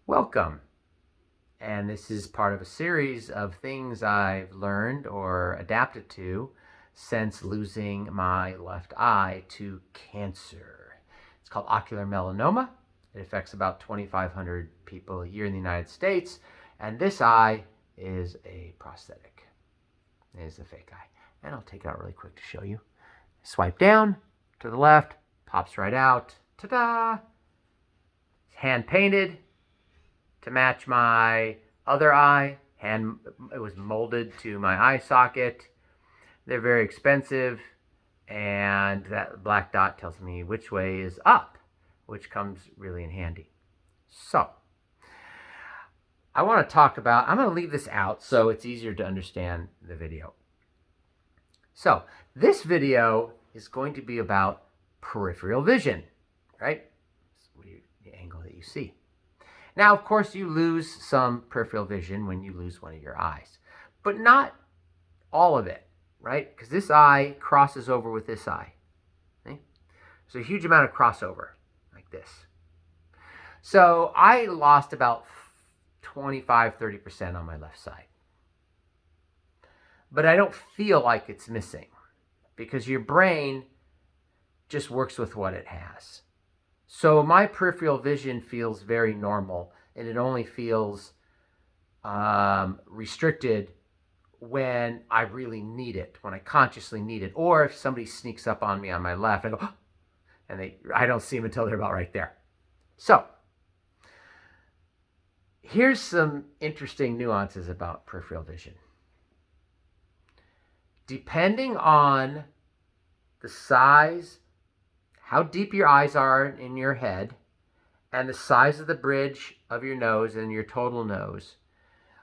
Welcome. And this is part of a series of things I've learned or adapted to since losing my left eye to cancer. It's called ocular melanoma. It affects about 2,500 people a year in the United States. And this eye is a prosthetic. It is a fake eye. And I'll take it out really quick to show you. Swipe down to the left, pops right out. Ta-da! Hand painted to match my other eye. It was molded to my eye socket. They're very expensive, and that black dot tells me which way is up, which comes really in handy. So, I want to talk about, I'm going to leave this out so it's easier to understand the video. So, this video is going to be about peripheral vision, right? That's the angle that you see. Now, of course, you lose some peripheral vision when you lose one of your eyes, but not all of it, right? Because this eye crosses over with this eye. Okay? There's a huge amount of crossover, like this. So I lost about 25-30% on my left side. But I don't feel like it's missing because your brain just works with what it has. So my peripheral vision feels very normal, and it only feels restricted when I really need it, when I consciously need it, or if somebody sneaks up on me on my left, I go, oh, and I don't see them until they're about right there. So here's some interesting nuances about peripheral vision. Depending on the size, how deep your eyes are in your head, and the size of the bridge of your nose and your total nose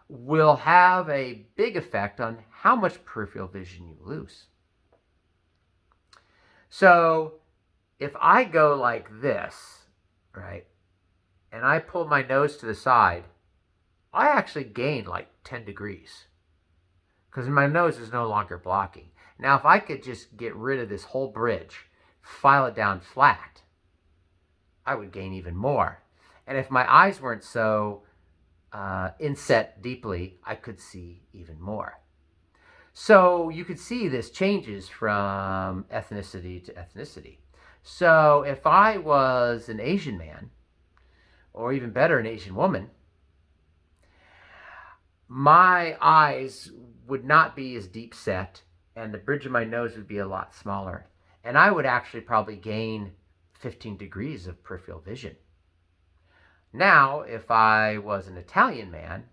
will have a big effect on how much peripheral vision you lose. So if I go like this, right, and I pull my nose to the side, I actually gain like 10 degrees because my nose is no longer blocking. Now, if I could just get rid of this whole bridge, file it down flat, I would gain even more. And if my eyes weren't so inset deeply, I could see even more. So you could see this changes from ethnicity to ethnicity. So if I was an Asian man, or even better, an Asian woman, my eyes would not be as deep set, and the bridge of my nose would be a lot smaller. And I would actually probably gain 15 degrees of peripheral vision. Now, if I was an Italian man,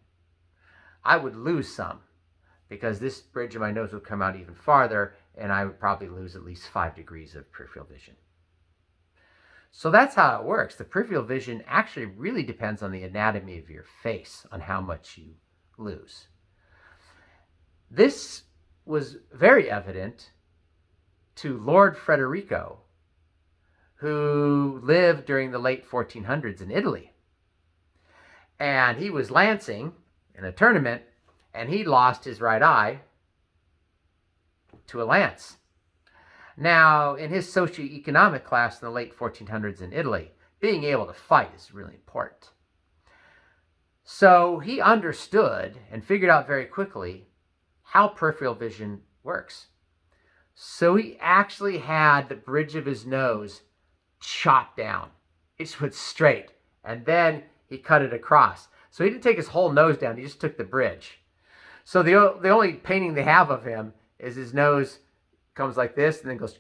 I would lose some because this bridge of my nose would come out even farther, and I would probably lose at least 5 degrees of peripheral vision. So that's how it works. The peripheral vision actually really depends on the anatomy of your face, on how much you lose. This was very evident to Lord Federico, who lived during the late 1400s in Italy. And he was lancing in a tournament, and he lost his right eye to a lance. Now, in his socioeconomic class in the late 1400s in Italy, being able to fight is really important. So he understood and figured out very quickly how peripheral vision works. So he actually had the bridge of his nose chopped down. It just went straight. And then he cut it across. So he didn't take his whole nose down. He just took the bridge. So the only painting they have of him is his nose comes like this and then goes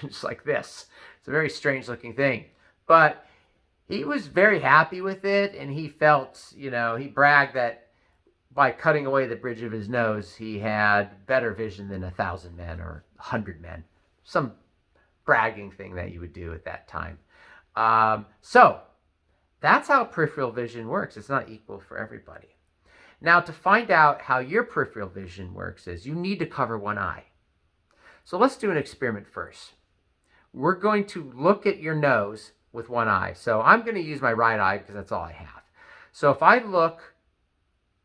just like this. It's a very strange looking thing. But he was very happy with it, and he felt, he bragged that by cutting away the bridge of his nose, he had better vision than 1,000 men or 100 men. Some bragging thing that you would do at that time. So that's how peripheral vision works. It's not equal for everybody. Now, to find out how your peripheral vision works is you need to cover one eye. So let's do an experiment first. We're going to look at your nose with one eye. So I'm going to use my right eye because that's all I have. So if I look,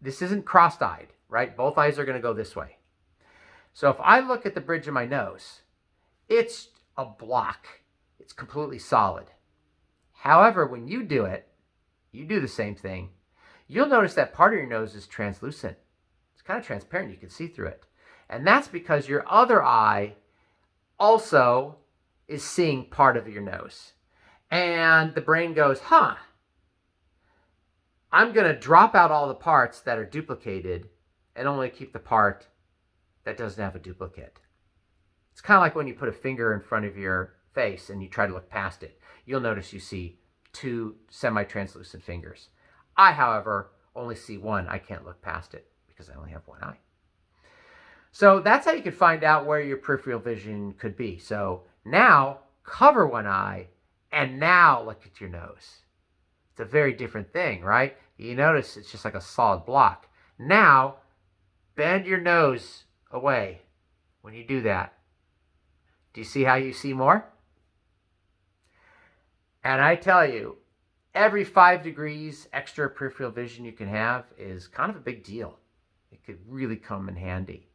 this isn't cross-eyed, right? Both eyes are going to go this way. So if I look at the bridge of my nose, it's a block. It's completely solid. However, when you do it, you do the same thing. You'll notice that part of your nose is translucent. It's kind of transparent. You can see through it. And that's because your other eye also is seeing part of your nose. And the brain goes, I'm going to drop out all the parts that are duplicated and only keep the part that doesn't have a duplicate. It's kind of like when you put a finger in front of your face and you try to look past it. You'll notice you see two semi-translucent fingers. I, however, only see one. I can't look past it because I only have one eye. So that's how you can find out where your peripheral vision could be. So now cover one eye and now look at your nose. It's a very different thing, right? You notice it's just like a solid block. Now, bend your nose away when you do that. Do you see how you see more? And I tell you, every 5 degrees extra peripheral vision you can have is kind of a big deal. It could really come in handy.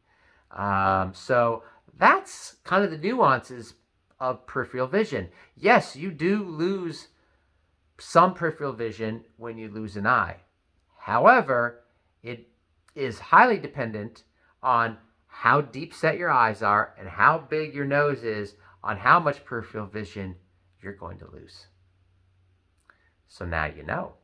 So that's kind of the nuances of peripheral vision. Yes, you do lose some peripheral vision when you lose an eye. However, it is highly dependent on how deep set your eyes are and how big your nose is on how much peripheral vision you're going to lose. So now you know.